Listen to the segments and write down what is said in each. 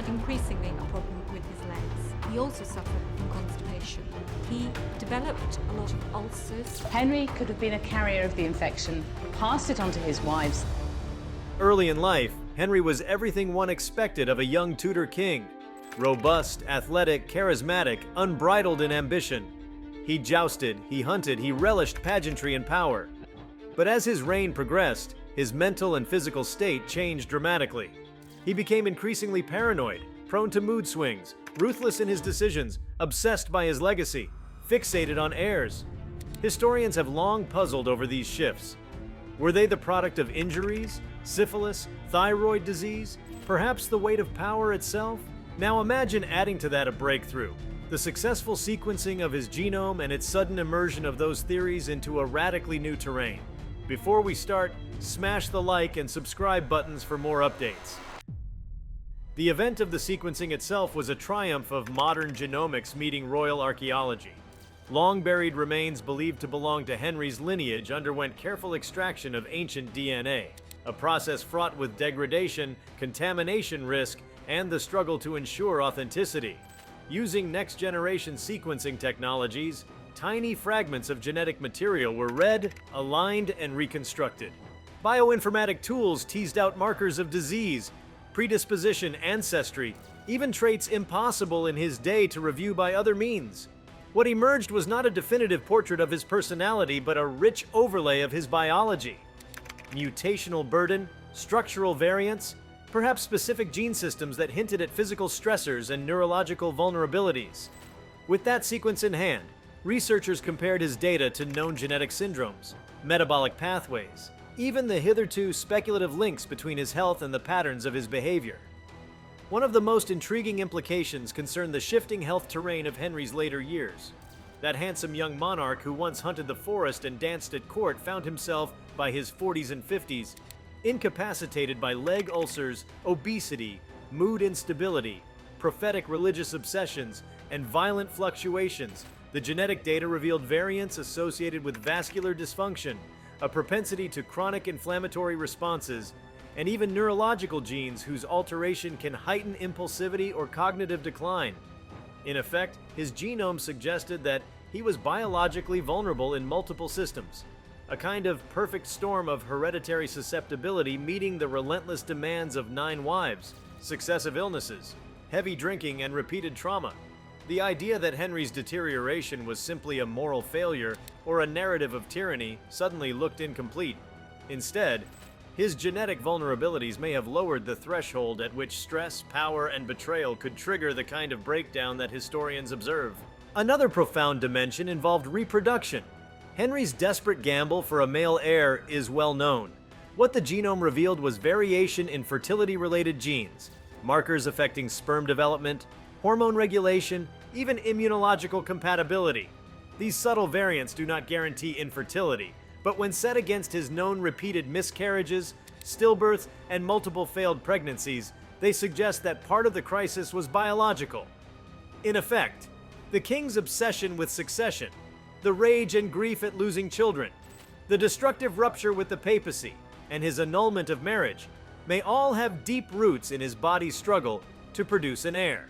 had increasingly a problem with his legs. He also suffered from constipation. He developed a lot of ulcers. Henry could have been a carrier of the infection, passed it on to his wives. Early in life, Henry was everything one expected of a young Tudor king. Robust, athletic, charismatic, unbridled in ambition. He jousted, he hunted, he relished pageantry and power. But as his reign progressed, his mental and physical state changed dramatically. He became increasingly paranoid, prone to mood swings, ruthless in his decisions, obsessed by his legacy, fixated on heirs. Historians have long puzzled over these shifts. Were they the product of injuries, syphilis, thyroid disease, perhaps the weight of power itself? Now imagine adding to that a breakthrough, the successful sequencing of his genome and its sudden immersion of those theories into a radically new terrain. Before we start, smash the like and subscribe buttons for more updates. The event of the sequencing itself was a triumph of modern genomics meeting royal archaeology. Long-buried remains believed to belong to Henry's lineage underwent careful extraction of ancient DNA, a process fraught with degradation, contamination risk, and the struggle to ensure authenticity. Using next-generation sequencing technologies, tiny fragments of genetic material were read, aligned, and reconstructed. Bioinformatic tools teased out markers of disease, predisposition, ancestry, even traits impossible in his day to review by other means. What emerged was not a definitive portrait of his personality, but a rich overlay of his biology. Mutational burden, structural variants, perhaps specific gene systems that hinted at physical stressors and neurological vulnerabilities. With that sequence in hand, researchers compared his data to known genetic syndromes, metabolic pathways, even the hitherto speculative links between his health and the patterns of his behavior. One of the most intriguing implications concerned the shifting health terrain of Henry's later years. That handsome young monarch who once hunted the forest and danced at court found himself, by his 40s and 50s, incapacitated by leg ulcers, obesity, mood instability, prophetic religious obsessions, and violent fluctuations. The genetic data revealed variants associated with vascular dysfunction, a propensity to chronic inflammatory responses, and even neurological genes whose alteration can heighten impulsivity or cognitive decline. In effect, his genome suggested that he was biologically vulnerable in multiple systems, a kind of perfect storm of hereditary susceptibility meeting the relentless demands of 9 wives, successive illnesses, heavy drinking, and repeated trauma. The idea that Henry's deterioration was simply a moral failure or a narrative of tyranny suddenly looked incomplete. Instead, his genetic vulnerabilities may have lowered the threshold at which stress, power, and betrayal could trigger the kind of breakdown that historians observe. Another profound dimension involved reproduction. Henry's desperate gamble for a male heir is well known. What the genome revealed was variation in fertility-related genes, markers affecting sperm development, hormone regulation, even immunological compatibility. These subtle variants do not guarantee infertility, but when set against his known repeated miscarriages, stillbirths, and multiple failed pregnancies, they suggest that part of the crisis was biological. In effect, the king's obsession with succession, the rage and grief at losing children, the destructive rupture with the papacy, and his annulment of marriage may all have deep roots in his body's struggle to produce an heir.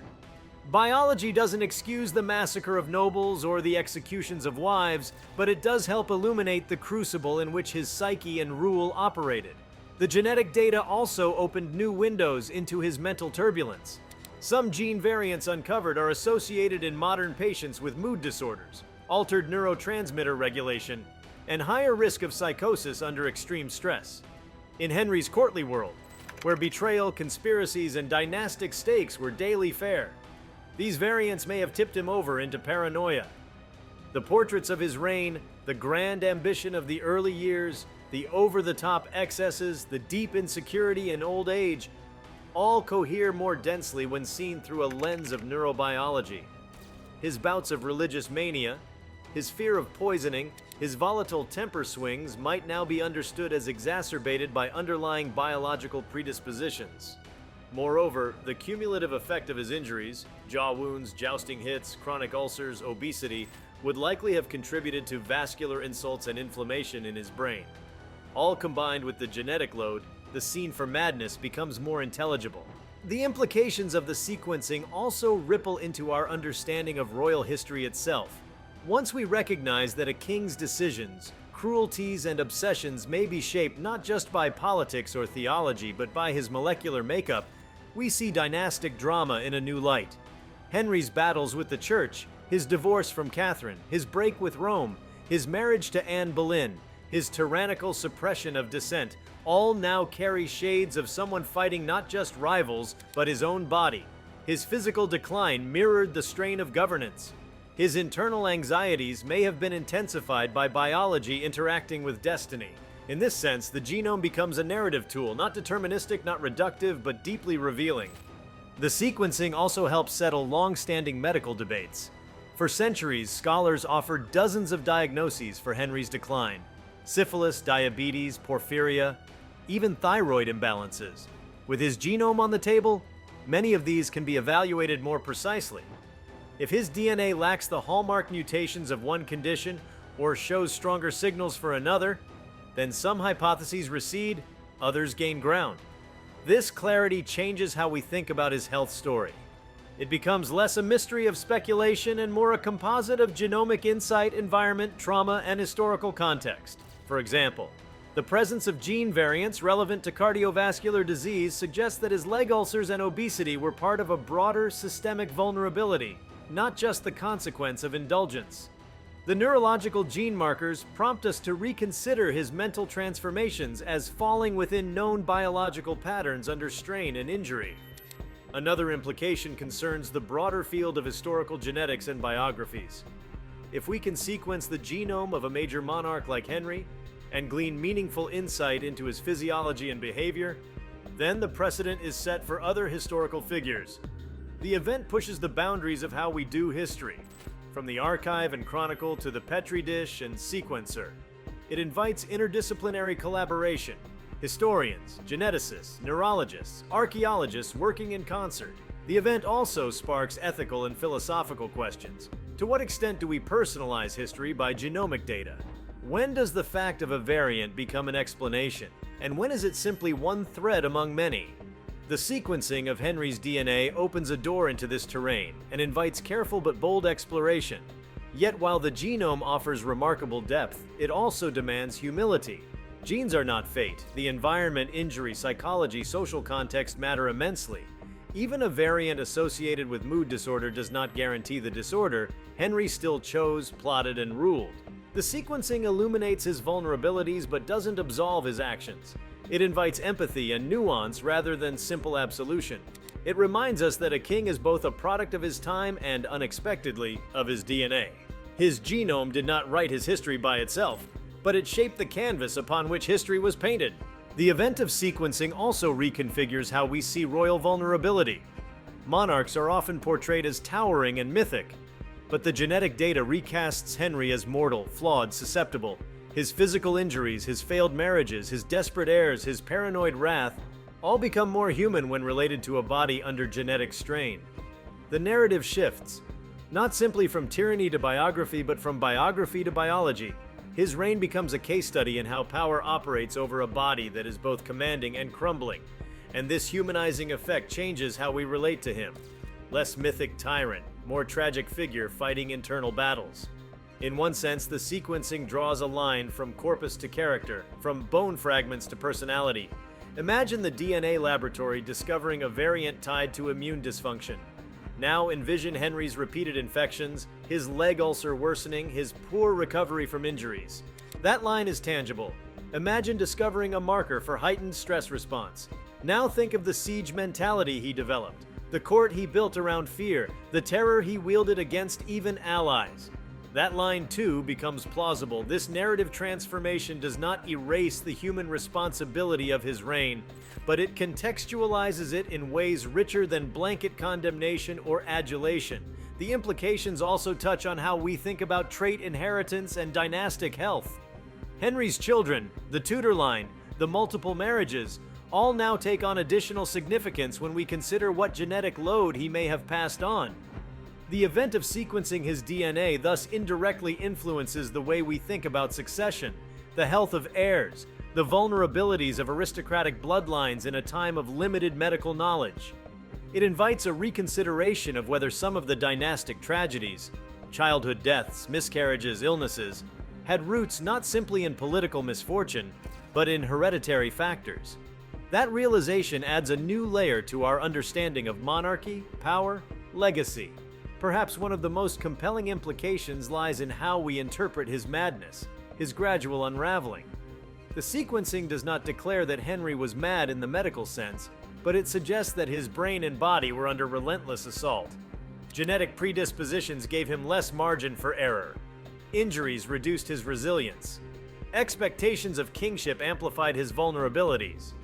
Biology doesn't excuse the massacre of nobles or the executions of wives, but it does help illuminate the crucible in which his psyche and rule operated. The genetic data also opened new windows into his mental turbulence. Some gene variants uncovered are associated in modern patients with mood disorders, altered neurotransmitter regulation, and higher risk of psychosis under extreme stress. In Henry's courtly world, where betrayal, conspiracies, and dynastic stakes were daily fare, these variants may have tipped him over into paranoia. The portraits of his reign, the grand ambition of the early years, the over-the-top excesses, the deep insecurity in old age, all cohere more densely when seen through a lens of neurobiology. His bouts of religious mania, his fear of poisoning, his volatile temper swings might now be understood as exacerbated by underlying biological predispositions. Moreover, the cumulative effect of his injuries, jaw wounds, jousting hits, chronic ulcers, obesity, would likely have contributed to vascular insults and inflammation in his brain. All combined with the genetic load, the scene for madness becomes more intelligible. The implications of the sequencing also ripple into our understanding of royal history itself. Once we recognize that a king's decisions, cruelties, and obsessions may be shaped not just by politics or theology, but by his molecular makeup, we see dynastic drama in a new light. Henry's battles with the church, his divorce from Catherine, his break with Rome, his marriage to Anne Boleyn, his tyrannical suppression of dissent, all now carry shades of someone fighting not just rivals, but his own body. His physical decline mirrored the strain of governance. His internal anxieties may have been intensified by biology interacting with destiny. In this sense, the genome becomes a narrative tool, not deterministic, not reductive, but deeply revealing. The sequencing also helps settle long-standing medical debates. For centuries, scholars offered dozens of diagnoses for Henry's decline: syphilis, diabetes, porphyria, even thyroid imbalances. With his genome on the table, many of these can be evaluated more precisely. If his DNA lacks the hallmark mutations of one condition or shows stronger signals for another, then some hypotheses recede, others gain ground. This clarity changes how we think about his health story. It becomes less a mystery of speculation and more a composite of genomic insight, environment, trauma, and historical context. For example, the presence of gene variants relevant to cardiovascular disease suggests that his leg ulcers and obesity were part of a broader systemic vulnerability, not just the consequence of indulgence. The neurological gene markers prompt us to reconsider his mental transformations as falling within known biological patterns under strain and injury. Another implication concerns the broader field of historical genetics and biographies. If we can sequence the genome of a major monarch like Henry and glean meaningful insight into his physiology and behavior, then the precedent is set for other historical figures. The event pushes the boundaries of how we do history, from the archive and chronicle to the Petri dish and sequencer. It invites interdisciplinary collaboration, historians, geneticists, neurologists, archaeologists working in concert. The event also sparks ethical and philosophical questions. To what extent do we personalize history by genomic data? When does the fact of a variant become an explanation? And when is it simply one thread among many? The sequencing of Henry's DNA opens a door into this terrain and invites careful but bold exploration. Yet while the genome offers remarkable depth, it also demands humility. Genes are not fate. The environment, injury, psychology, social context matter immensely. Even a variant associated with mood disorder does not guarantee the disorder. Henry still chose, plotted, and ruled. The sequencing illuminates his vulnerabilities but doesn't absolve his actions. It invites empathy and nuance rather than simple absolution. It reminds us that a king is both a product of his time and, unexpectedly, of his DNA. His genome did not write his history by itself, but it shaped the canvas upon which history was painted. The event of sequencing also reconfigures how we see royal vulnerability. Monarchs are often portrayed as towering and mythic, but the genetic data recasts Henry as mortal, flawed, susceptible. His physical injuries, his failed marriages, his desperate heirs, his paranoid wrath, all become more human when related to a body under genetic strain. The narrative shifts, not simply from tyranny to biography, but from biography to biology. His reign becomes a case study in how power operates over a body that is both commanding and crumbling, and this humanizing effect changes how we relate to him. Less mythic tyrant, more tragic figure fighting internal battles. In one sense, the sequencing draws a line from corpus to character, from bone fragments to personality. Imagine the DNA laboratory discovering a variant tied to immune dysfunction. Now envision Henry's repeated infections, his leg ulcer worsening, his poor recovery from injuries. That line is tangible. Imagine discovering a marker for heightened stress response. Now think of the siege mentality he developed, the court he built around fear, the terror he wielded against even allies. That line, too, becomes plausible. This narrative transformation does not erase the human responsibility of his reign, but it contextualizes it in ways richer than blanket condemnation or adulation. The implications also touch on how we think about trait inheritance and dynastic health. Henry's children, the Tudor line, the multiple marriages, all now take on additional significance when we consider what genetic load he may have passed on. The event of sequencing his DNA thus indirectly influences the way we think about succession, the health of heirs, the vulnerabilities of aristocratic bloodlines in a time of limited medical knowledge. It invites a reconsideration of whether some of the dynastic tragedies, childhood deaths, miscarriages, illnesses, had roots not simply in political misfortune, but in hereditary factors. That realization adds a new layer to our understanding of monarchy, power, legacy. Perhaps one of the most compelling implications lies in how we interpret his madness, his gradual unraveling. The sequencing does not declare that Henry was mad in the medical sense, but it suggests that his brain and body were under relentless assault. Genetic predispositions gave him less margin for error. Injuries reduced his resilience. Expectations of kingship amplified his vulnerabilities.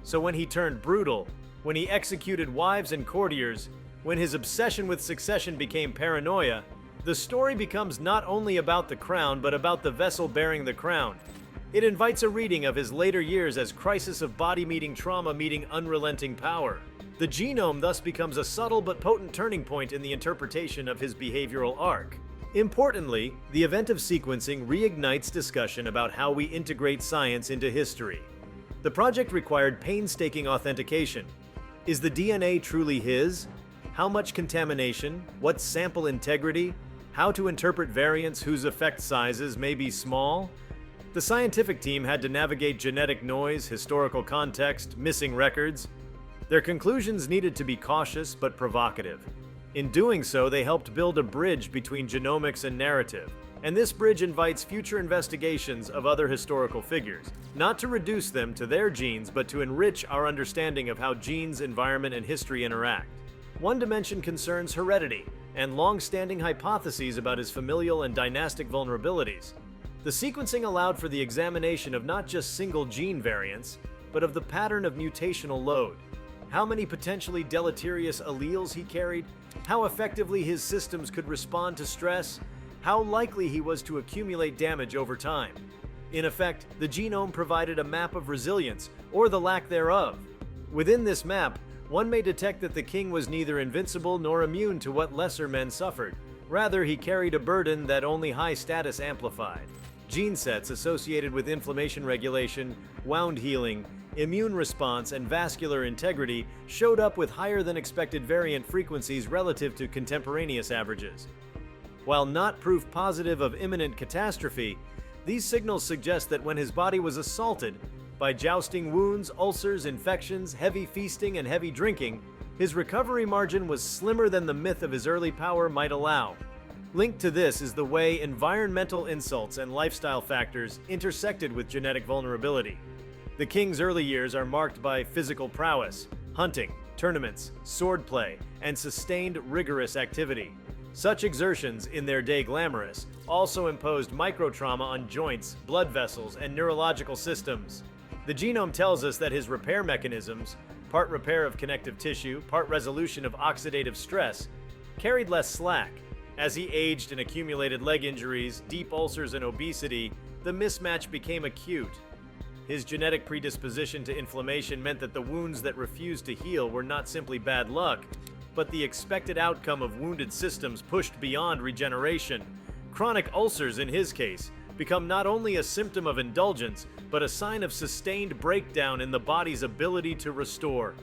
So when he turned brutal, when he executed wives and courtiers, when his obsession with succession became paranoia, the story becomes not only about the crown but about the vessel bearing the crown. It invites a reading of his later years as crisis of body meeting trauma meeting unrelenting power. The genome thus becomes a subtle but potent turning point in the interpretation of his behavioral arc. Importantly, the event of sequencing reignites discussion about how we integrate science into history. The project required painstaking authentication. Is the DNA truly his? How much contamination? What sample integrity? How to interpret variants whose effect sizes may be small? The scientific team had to navigate genetic noise, historical context, missing records. Their conclusions needed to be cautious but provocative. In doing so, they helped build a bridge between genomics and narrative. And this bridge invites future investigations of other historical figures, not to reduce them to their genes, but to enrich our understanding of how genes, environment, and history interact. One dimension concerns heredity and long-standing hypotheses about his familial and dynastic vulnerabilities. The sequencing allowed for the examination of not just single gene variants, but of the pattern of mutational load. How many potentially deleterious alleles he carried, how effectively his systems could respond to stress, how likely he was to accumulate damage over time. In effect, the genome provided a map of resilience, or the lack thereof. Within this map, one may detect that the king was neither invincible nor immune to what lesser men suffered. Rather, he carried a burden that only high status amplified. Gene sets associated with inflammation regulation, wound healing, immune response, and vascular integrity showed up with higher than expected variant frequencies relative to contemporaneous averages. While not proof positive of imminent catastrophe, these signals suggest that when his body was assaulted by jousting wounds, ulcers, infections, heavy feasting, and heavy drinking, his recovery margin was slimmer than the myth of his early power might allow. Linked to this is the way environmental insults and lifestyle factors intersected with genetic vulnerability. The king's early years are marked by physical prowess, hunting, tournaments, swordplay, and sustained rigorous activity. Such exertions, in their day glamorous, also imposed microtrauma on joints, blood vessels, and neurological systems. The genome tells us that his repair mechanisms, part repair of connective tissue, part resolution of oxidative stress, carried less slack. As he aged and accumulated leg injuries, deep ulcers, and obesity, the mismatch became acute. His genetic predisposition to inflammation meant that the wounds that refused to heal were not simply bad luck, but the expected outcome of wounded systems pushed beyond regeneration. Chronic ulcers, in his case, become not only a symptom of indulgence, but a sign of sustained breakdown in the body's ability to restore.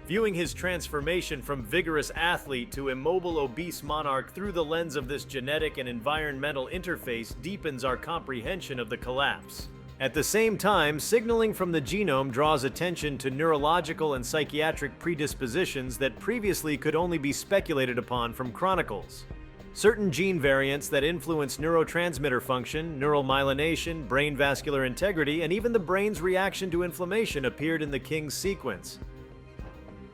Viewing his transformation from vigorous athlete to immobile obese monarch through the lens of this genetic and environmental interface deepens our comprehension of the collapse. At the same time, signaling from the genome draws attention to neurological and psychiatric predispositions that previously could only be speculated upon from chronicles. Certain gene variants that influence neurotransmitter function, neural myelination, brain vascular integrity, and even the brain's reaction to inflammation appeared in the king's sequence.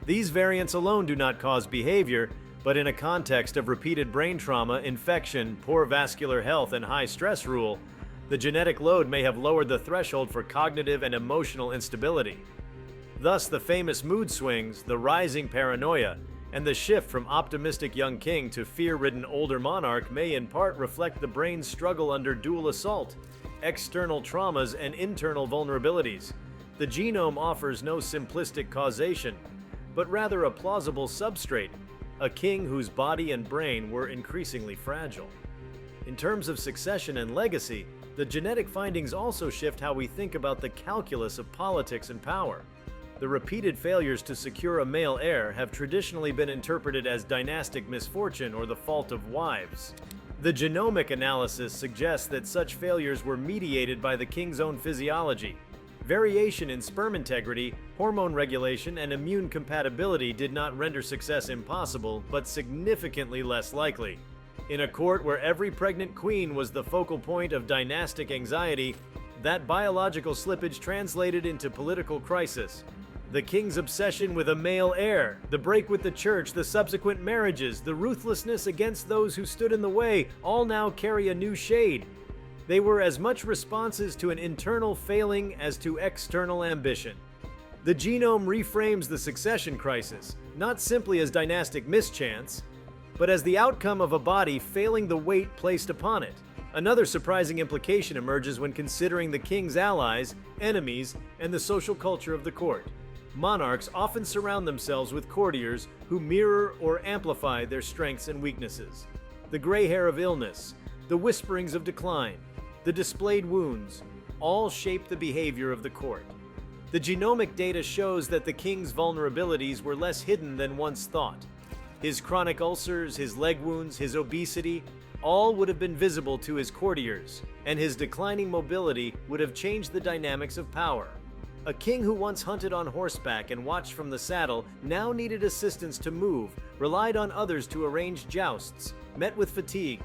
These variants alone do not cause behavior, but in a context of repeated brain trauma, infection, poor vascular health, and high stress rule, the genetic load may have lowered the threshold for cognitive and emotional instability. Thus, the famous mood swings, the rising paranoia, and the shift from optimistic young king to fear-ridden older monarch may in part reflect the brain's struggle under dual assault, external traumas, and internal vulnerabilities. The genome offers no simplistic causation, but rather a plausible substrate, a king whose body and brain were increasingly fragile. In terms of succession and legacy, the genetic findings also shift how we think about the calculus of politics and power. The The repeated failures to secure a male heir have traditionally been interpreted as dynastic misfortune or the fault of wives. The genomic analysis suggests that such failures were mediated by the king's own physiology. Variation in sperm integrity, hormone regulation, and immune compatibility did not render success impossible, but significantly less likely. In a court where every pregnant queen was the focal point of dynastic anxiety, that biological slippage translated into political crisis. The king's obsession with a male heir, the break with the church, the subsequent marriages, the ruthlessness against those who stood in the way, all now carry a new shade. They were as much responses to an internal failing as to external ambition. The genome reframes the succession crisis, not simply as dynastic mischance, but as the outcome of a body failing the weight placed upon it. Another surprising implication emerges when considering the king's allies, enemies, and the social culture of the court. Monarchs often surround themselves with courtiers who mirror or amplify their strengths and weaknesses. The gray hair of illness, the whisperings of decline, the displayed wounds, all shape the behavior of the court. The genomic data shows that the king's vulnerabilities were less hidden than once thought. His chronic ulcers, his leg wounds, his obesity, all would have been visible to his courtiers, and his declining mobility would have changed the dynamics of power. A king who once hunted on horseback and watched from the saddle now needed assistance to move, relied on others to arrange jousts, met with fatigue.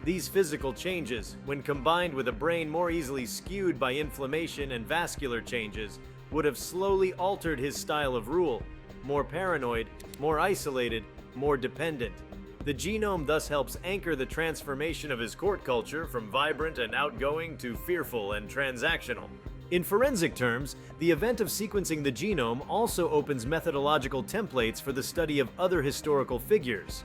These physical changes, when combined with a brain more easily skewed by inflammation and vascular changes, would have slowly altered his style of rule, more paranoid, more isolated, more dependent. The genome thus helps anchor the transformation of his court culture from vibrant and outgoing to fearful and transactional. In forensic terms, the event of sequencing the genome also opens methodological templates for the study of other historical figures.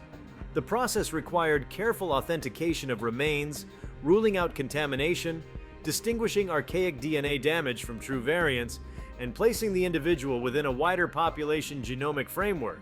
The process required careful authentication of remains, ruling out contamination, distinguishing archaic DNA damage from true variants, and placing the individual within a wider population genomic framework.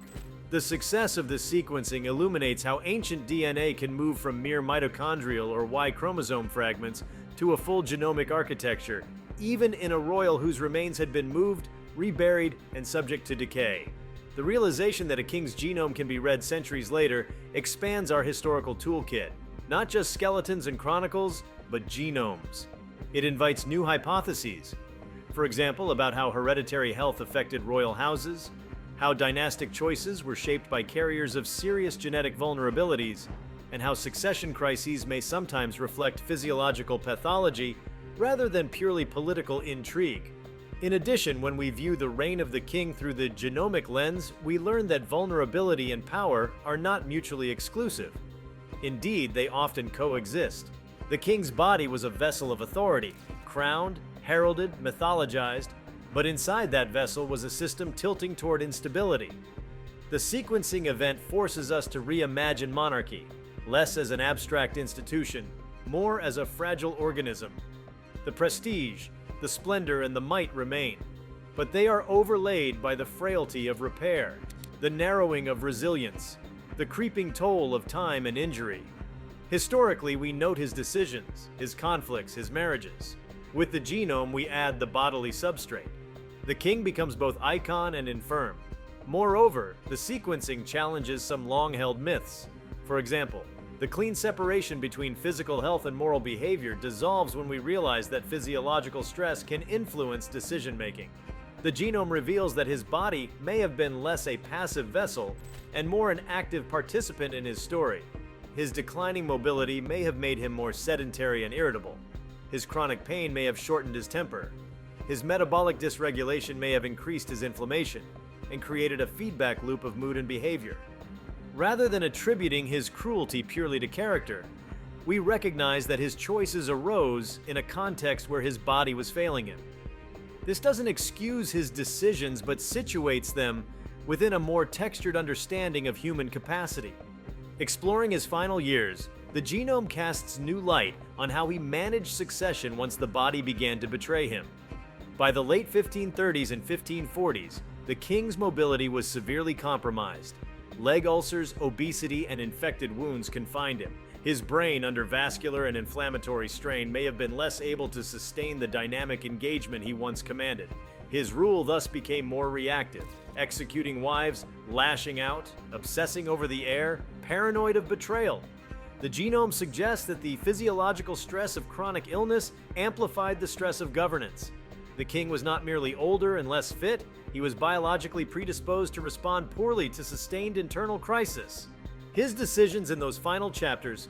The success of this sequencing illuminates how ancient DNA can move from mere mitochondrial or Y chromosome fragments to a full genomic architecture, even in a royal whose remains had been moved, reburied, and subject to decay. The realization that a king's genome can be read centuries later expands our historical toolkit, not just skeletons and chronicles, but genomes. It invites new hypotheses, for example, about how hereditary health affected royal houses, how dynastic choices were shaped by carriers of serious genetic vulnerabilities, and how succession crises may sometimes reflect physiological pathology rather than purely political intrigue. In addition, when we view the reign of the king through the genomic lens, we learn that vulnerability and power are not mutually exclusive. Indeed, they often coexist. The king's body was a vessel of authority, crowned, heralded, mythologized, but inside that vessel was a system tilting toward instability. The sequencing event forces us to reimagine monarchy, less as an abstract institution, more as a fragile organism. The prestige, the splendor, and the might remain, but they are overlaid by the frailty of repair, the narrowing of resilience, the creeping toll of time and injury. Historically, we note his decisions, his conflicts, his marriages. With the genome, we add the bodily substrate. The king becomes both icon and infirm. Moreover, the sequencing challenges some long-held myths. For example, the clean separation between physical health and moral behavior dissolves when we realize that physiological stress can influence decision-making. The genome reveals that his body may have been less a passive vessel and more an active participant in his story. His declining mobility may have made him more sedentary and irritable. His chronic pain may have shortened his temper. His metabolic dysregulation may have increased his inflammation and created a feedback loop of mood and behavior. Rather than attributing his cruelty purely to character, we recognize that his choices arose in a context where his body was failing him. This doesn't excuse his decisions, but situates them within a more textured understanding of human capacity. Exploring his final years, the genome casts new light on how he managed succession once the body began to betray him. By the late 1530s and 1540s, the king's mobility was severely compromised. Leg ulcers, obesity, and infected wounds confined him. His brain, under vascular and inflammatory strain, may have been less able to sustain the dynamic engagement he once commanded. His rule thus became more reactive, executing wives, lashing out, obsessing over the heir, paranoid of betrayal. The genome suggests that the physiological stress of chronic illness amplified the stress of governance. The king was not merely older and less fit, he was biologically predisposed to respond poorly to sustained internal crisis. His decisions in those final chapters,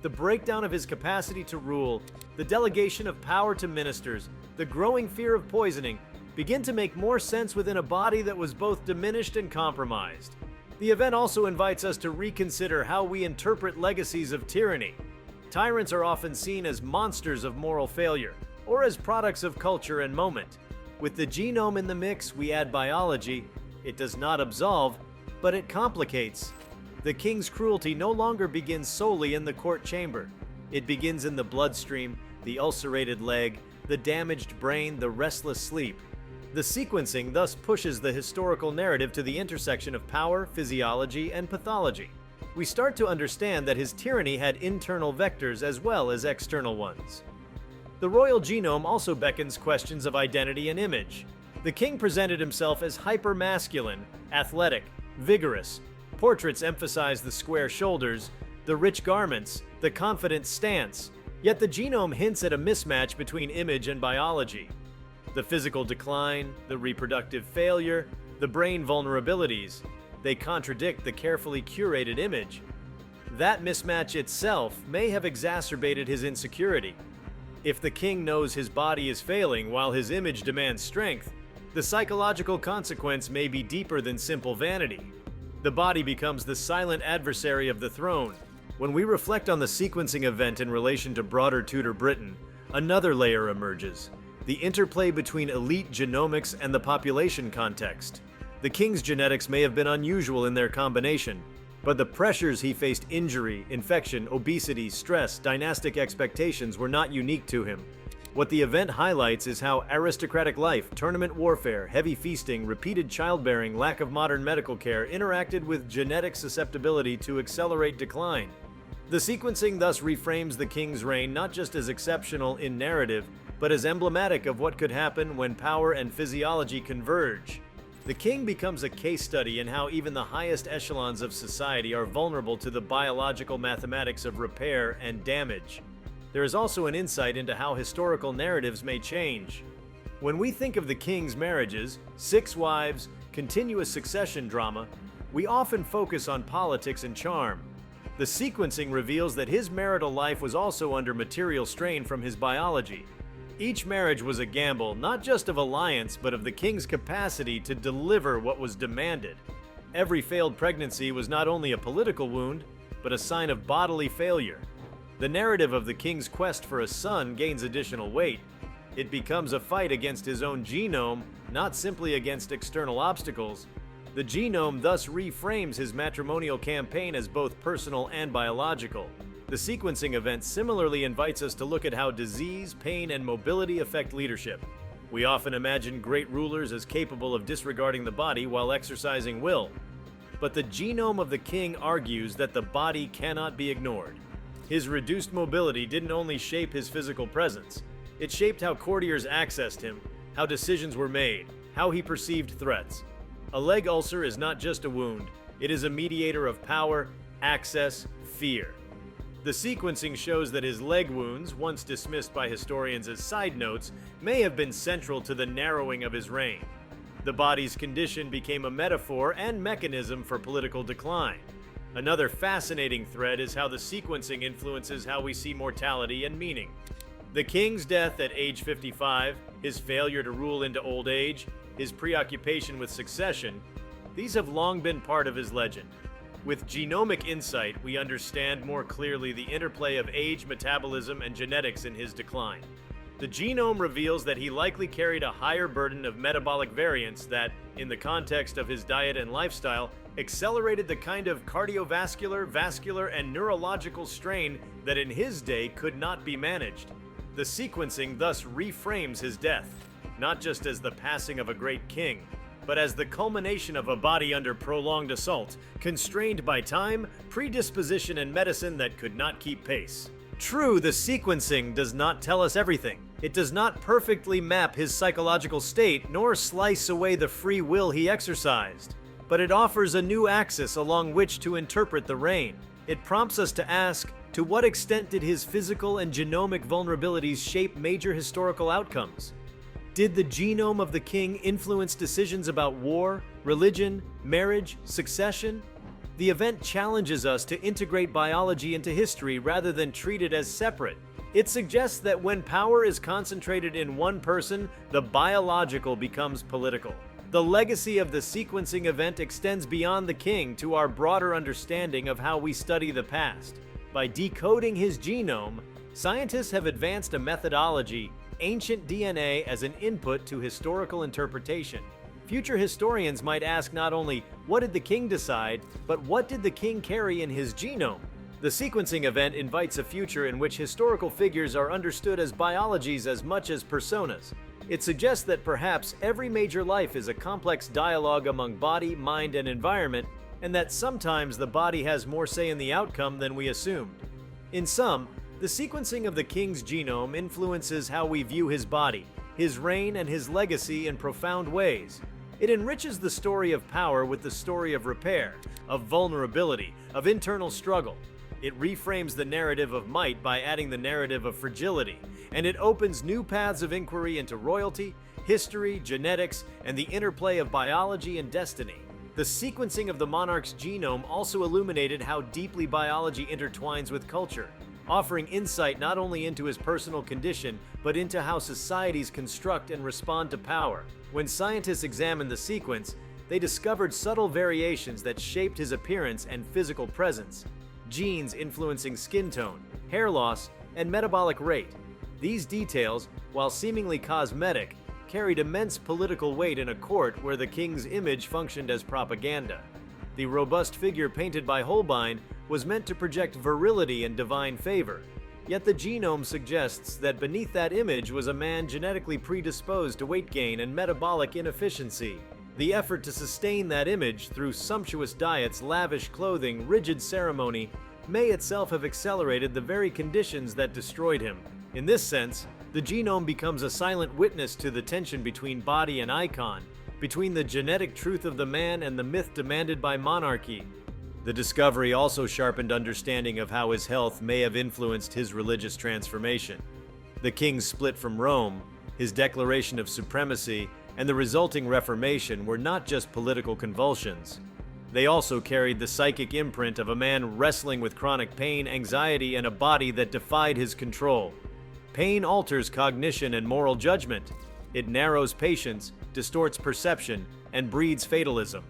the breakdown of his capacity to rule, the delegation of power to ministers, the growing fear of poisoning, begin to make more sense within a body that was both diminished and compromised. The event also invites us to reconsider how we interpret legacies of tyranny. Tyrants are often seen as monsters of moral failure, or as products of culture and moment. With the genome in the mix, we add biology. It does not absolve, but it complicates. The king's cruelty no longer begins solely in the court chamber. It begins in the bloodstream, the ulcerated leg, the damaged brain, the restless sleep. The sequencing thus pushes the historical narrative to the intersection of power, physiology, and pathology. We start to understand that his tyranny had internal vectors as well as external ones. The royal genome also beckons questions of identity and image. The king presented himself as hyper-masculine, athletic, vigorous. Portraits emphasize the square shoulders, the rich garments, the confident stance. Yet the genome hints at a mismatch between image and biology. The physical decline, the reproductive failure, the brain vulnerabilities, they contradict the carefully curated image. That mismatch itself may have exacerbated his insecurity. If the king knows his body is failing while his image demands strength, the psychological consequence may be deeper than simple vanity. The body becomes the silent adversary of the throne. When we reflect on the sequencing event in relation to broader Tudor Britain, another layer emerges: the interplay between elite genomics and the population context. The king's genetics may have been unusual in their combination, but the pressures he faced, injury, infection, obesity, stress, dynastic expectations, were not unique to him. What the event highlights is how aristocratic life, tournament warfare, heavy feasting, repeated childbearing, lack of modern medical care interacted with genetic susceptibility to accelerate decline. The sequencing thus reframes the king's reign not just as exceptional in narrative, but as emblematic of what could happen when power and physiology converge. The king becomes a case study in how even the highest echelons of society are vulnerable to the biological mathematics of repair and damage. There is also an insight into how historical narratives may change. When we think of the king's marriages, 6 wives, continuous succession drama, we often focus on politics and charm. The sequencing reveals that his marital life was also under material strain from his biology. Each marriage was a gamble, not just of alliance, but of the king's capacity to deliver what was demanded. Every failed pregnancy was not only a political wound, but a sign of bodily failure. The narrative of the king's quest for a son gains additional weight. It becomes a fight against his own genome, not simply against external obstacles. The genome thus reframes his matrimonial campaign as both personal and biological. The sequencing event similarly invites us to look at how disease, pain, and mobility affect leadership. We often imagine great rulers as capable of disregarding the body while exercising will. But the genome of the king argues that the body cannot be ignored. His reduced mobility didn't only shape his physical presence, it shaped how courtiers accessed him, how decisions were made, how he perceived threats. A leg ulcer is not just a wound, it is a mediator of power, access, fear. The sequencing shows that his leg wounds, once dismissed by historians as side notes, may have been central to the narrowing of his reign. The body's condition became a metaphor and mechanism for political decline. Another fascinating thread is how the sequencing influences how we see mortality and meaning. The king's death at age 55, his failure to rule into old age, his preoccupation with succession, these have long been part of his legend. With genomic insight, we understand more clearly the interplay of age, metabolism, and genetics in his decline. The genome reveals that he likely carried a higher burden of metabolic variants that, in the context of his diet and lifestyle, accelerated the kind of cardiovascular, vascular, and neurological strain that in his day could not be managed. The sequencing thus reframes his death, not just as the passing of a great king, but as the culmination of a body under prolonged assault, constrained by time, predisposition, and medicine that could not keep pace. True, the sequencing does not tell us everything. It does not perfectly map his psychological state nor slice away the free will he exercised, but it offers a new axis along which to interpret the reign. It prompts us to ask, to what extent did his physical and genomic vulnerabilities shape major historical outcomes? Did the genome of the king influence decisions about war, religion, marriage, succession? The event challenges us to integrate biology into history rather than treat it as separate. It suggests that when power is concentrated in one person, the biological becomes political. The legacy of the sequencing event extends beyond the king to our broader understanding of how we study the past. By decoding his genome, scientists have advanced a methodology, ancient DNA, as an input to historical interpretation. Future historians might ask not only, what did the king decide, but what did the king carry in his genome? The sequencing event invites a future in which historical figures are understood as biologies as much as personas. It suggests that perhaps every major life is a complex dialogue among body, mind, and environment, and that sometimes the body has more say in the outcome than we assumed. In sum, the sequencing of the king's genome influences how we view his body, his reign, and his legacy in profound ways. It enriches the story of power with the story of repair, of vulnerability, of internal struggle. It reframes the narrative of might by adding the narrative of fragility, and it opens new paths of inquiry into royalty, history, genetics, and the interplay of biology and destiny. The sequencing of the monarch's genome also illuminated how deeply biology intertwines with culture, offering insight not only into his personal condition, but into how societies construct and respond to power. When scientists examined the sequence, they discovered subtle variations that shaped his appearance and physical presence, genes influencing skin tone, hair loss, and metabolic rate. These details, while seemingly cosmetic, carried immense political weight in a court where the king's image functioned as propaganda. The robust figure painted by Holbein was meant to project virility and divine favor, yet the genome suggests that beneath that image was a man genetically predisposed to weight gain and metabolic inefficiency. The effort to sustain that image through sumptuous diets, lavish clothing, rigid ceremony may itself have accelerated the very conditions that destroyed him. In this sense, the genome becomes a silent witness to the tension between body and icon, between the genetic truth of the man and the myth demanded by monarchy. The discovery also sharpened understanding of how his health may have influenced his religious transformation. The king's split from Rome, his declaration of supremacy, and the resulting Reformation were not just political convulsions. They also carried the psychic imprint of a man wrestling with chronic pain, anxiety, and a body that defied his control. Pain alters cognition and moral judgment. It narrows patience, distorts perception, and breeds fatalism.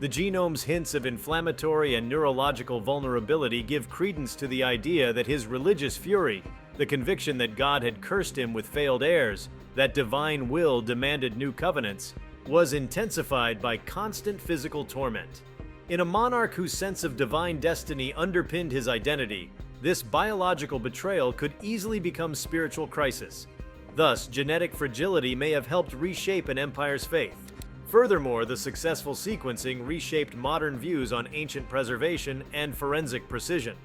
The genome's hints of inflammatory and neurological vulnerability give credence to the idea that his religious fury, the conviction that God had cursed him with failed heirs, that divine will demanded new covenants, was intensified by constant physical torment. In a monarch whose sense of divine destiny underpinned his identity, this biological betrayal could easily become spiritual crisis. Thus, genetic fragility may have helped reshape an empire's faith. Furthermore, the successful sequencing reshaped modern views on ancient preservation and forensic precision.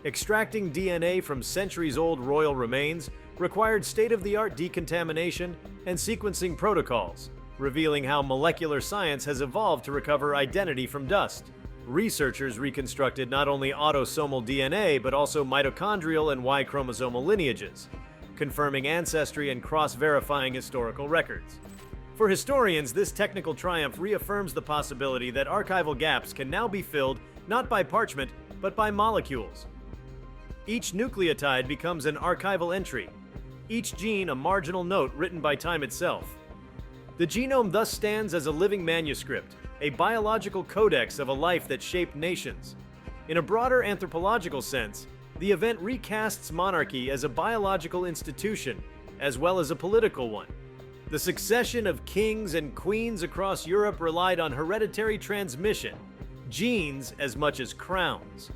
Extracting DNA from centuries-old royal remains required state-of-the-art decontamination and sequencing protocols, revealing how molecular science has evolved to recover identity from dust. Researchers reconstructed not only autosomal DNA, but also mitochondrial and Y chromosomal lineages, confirming ancestry and cross-verifying historical records. For historians, this technical triumph reaffirms the possibility that archival gaps can now be filled not by parchment, but by molecules. Each nucleotide becomes an archival entry, each gene a marginal note written by time itself. The genome thus stands as a living manuscript, a biological codex of a life that shaped nations. In a broader anthropological sense, the event recasts monarchy as a biological institution, as well as a political one. The succession of kings and queens across Europe relied on hereditary transmission, genes as much as crowns.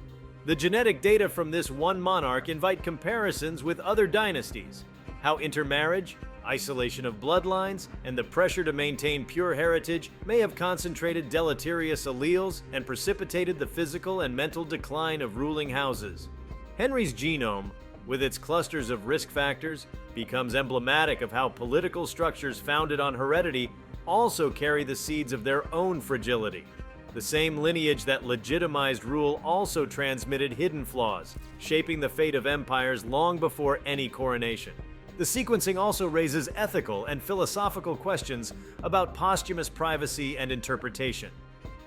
The genetic data from this one monarch invite comparisons with other dynasties, how intermarriage, isolation of bloodlines, and the pressure to maintain pure heritage may have concentrated deleterious alleles and precipitated the physical and mental decline of ruling houses. Henry's genome, with its clusters of risk factors, becomes emblematic of how political structures founded on heredity also carry the seeds of their own fragility. The same lineage that legitimized rule also transmitted hidden flaws, shaping the fate of empires long before any coronation. The sequencing also raises ethical and philosophical questions about posthumous privacy and interpretation.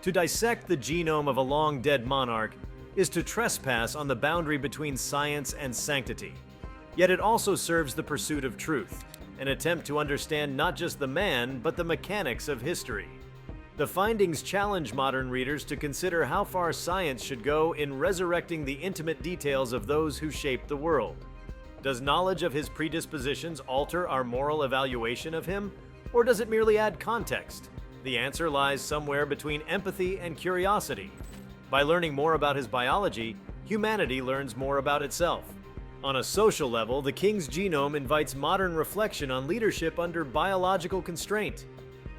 To dissect the genome of a long-dead monarch is to trespass on the boundary between science and sanctity. Yet it also serves the pursuit of truth, an attempt to understand not just the man, but the mechanics of history. The findings challenge modern readers to consider how far science should go in resurrecting the intimate details of those who shaped the world. Does knowledge of his predispositions alter our moral evaluation of him, or does it merely add context? The answer lies somewhere between empathy and curiosity. By learning more about his biology, humanity learns more about itself. On a social level, the king's genome invites modern reflection on leadership under biological constraint.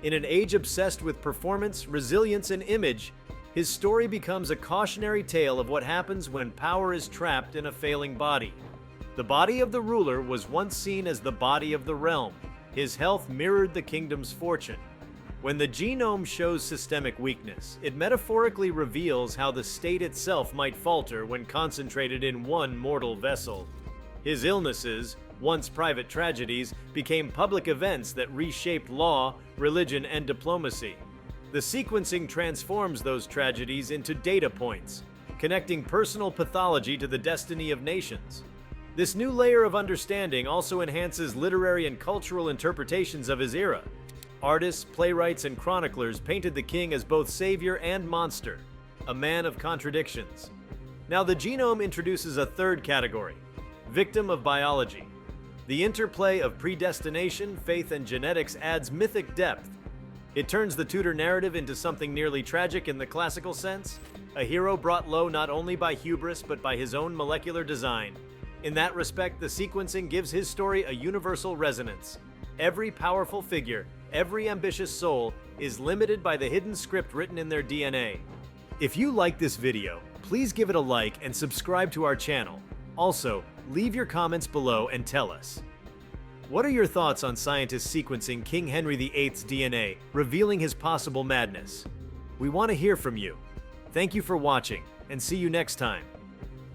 In an age obsessed with performance, resilience, and image, his story becomes a cautionary tale of what happens when power is trapped in a failing body. The body of the ruler was once seen as the body of the realm. His health mirrored the kingdom's fortune. When the genome shows systemic weakness, it metaphorically reveals how the state itself might falter when concentrated in one mortal vessel. His illnesses, once private tragedies, became public events that reshaped law, religion, and diplomacy. The sequencing transforms those tragedies into data points, connecting personal pathology to the destiny of nations. This new layer of understanding also enhances literary and cultural interpretations of his era. Artists, playwrights, and chroniclers painted the king as both savior and monster, a man of contradictions. Now, the genome introduces a third category: victim of biology. The interplay of predestination, faith, and genetics adds mythic depth. It turns the Tudor narrative into something nearly tragic in the classical sense, a hero brought low not only by hubris but by his own molecular design. In that respect, the sequencing gives his story a universal resonance. Every powerful figure, every ambitious soul, is limited by the hidden script written in their DNA. If you like this video, please give it a like and subscribe to our channel. Also, leave your comments below and tell us. What are your thoughts on scientists sequencing King Henry VIII's DNA, revealing his possible madness? We want to hear from you. Thank you for watching, and see you next time.